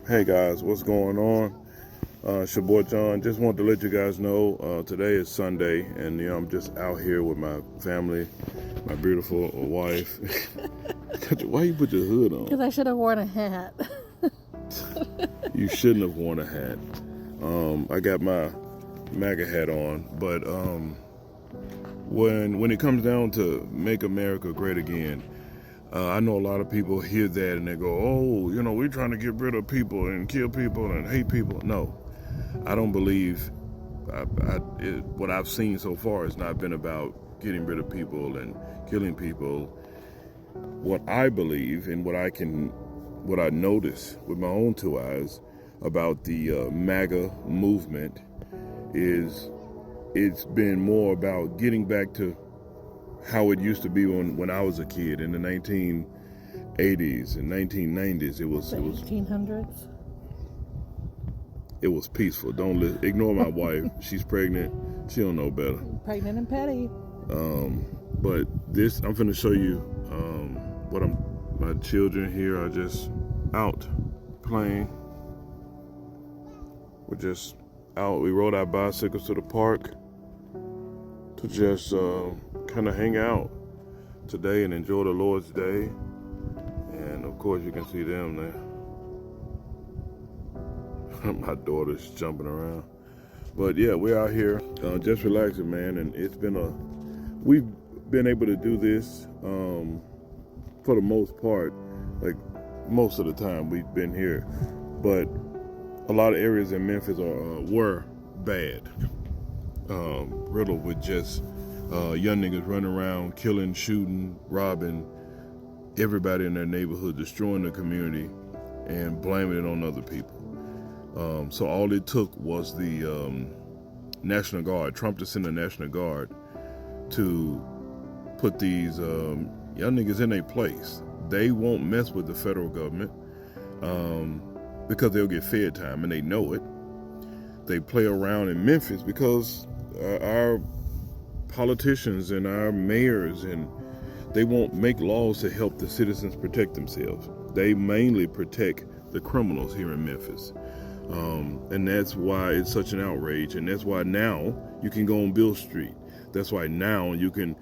Hey guys, what's going on? It's your boy John. Just wanted to let you guys know today is Sunday, and I'm just out here with my family, my beautiful wife. Why you put your hood on? Because I should have worn a hat. You shouldn't have worn a hat. I got my MAGA hat on, but when it comes down to make America great again, I know a lot of people hear that and they go, oh, we're trying to get rid of people and kill people and hate people. No, I don't believe what I've seen so far has not been about getting rid of people and killing people. What I believe and what I notice with my own two eyes about the MAGA movement is it's been more about getting back to how it used to be when I was a kid in the 1980s and 1990s. It was 1800s. It was peaceful. Don't ignore my wife. She's pregnant. She don't know better. Pregnant and petty. But this, I'm finna show you my children here are just out playing. We're just out. We rode our bicycles to the park to just kind of hang out today and enjoy the Lord's Day. And of course you can see them there. My daughter's jumping around. But yeah, we're out here just relaxing, man. And we've been able to do this for the most part, like most of the time we've been here. But a lot of areas in Memphis were bad, riddled with just young niggas running around, killing, shooting, robbing everybody in their neighborhood, destroying the community, and blaming it on other people. So all it took was the National Guard, Trump to send the National Guard to put these young niggas in their place. They won't mess with the federal government because they'll get fed time, and they know it. They play around in Memphis because our politicians and our mayors, and they won't make laws to help the citizens protect themselves. They mainly protect the criminals here in Memphis. And that's why it's such an outrage, and that's why now you can go on Bill Street. That's why now you can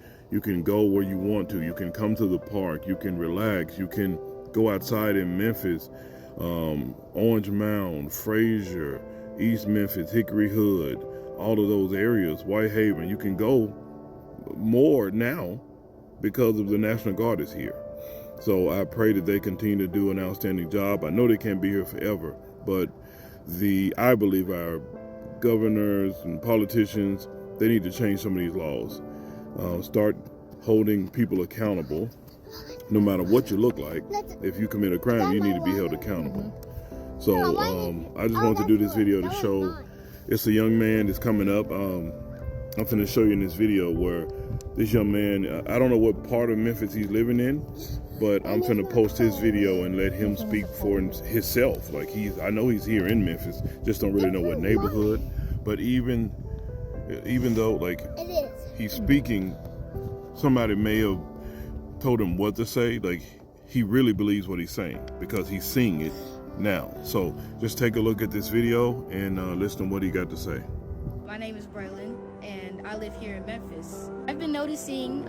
go where you want to. You can come to the park, you can relax, you can go outside in Memphis, Orange Mound, Frazier, East Memphis, Hickory Hood, all of those areas, Whitehaven. You can go more now because of the National Guard is here. So I pray that they continue to do an outstanding job. I know they can't be here forever, but I believe our governors and politicians, they need to change some of these laws. Start holding people accountable. No matter what you look like, if you commit a crime, you need to be held accountable. So I just wanted to do this video to show it's a young man that's coming up. I'm going to show you in this video where this young man, I don't know what part of Memphis he's living in, but I'm finna post his video and let him speak for himself. Like I know he's here in Memphis, just don't really know what neighborhood. But even though like he's speaking, somebody may have told him what to say. Like he really believes what he's saying because he's seeing it now. So just take a look at this video and listen to what he got to say. My name is Braylon, and I live here in Memphis. I've been noticing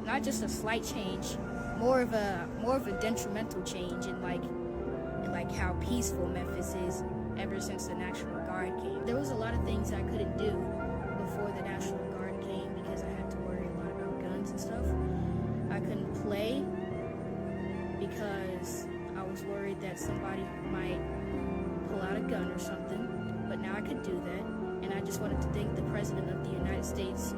not just a slight change, more of a detrimental change in like how peaceful Memphis is ever since the National Guard came. There was a lot of things I couldn't do before the National Guard came because I had to worry a lot about guns and stuff. I couldn't play because I was worried that somebody might pull out a gun or something, but now I could do that. And I just wanted to thank the President of the United States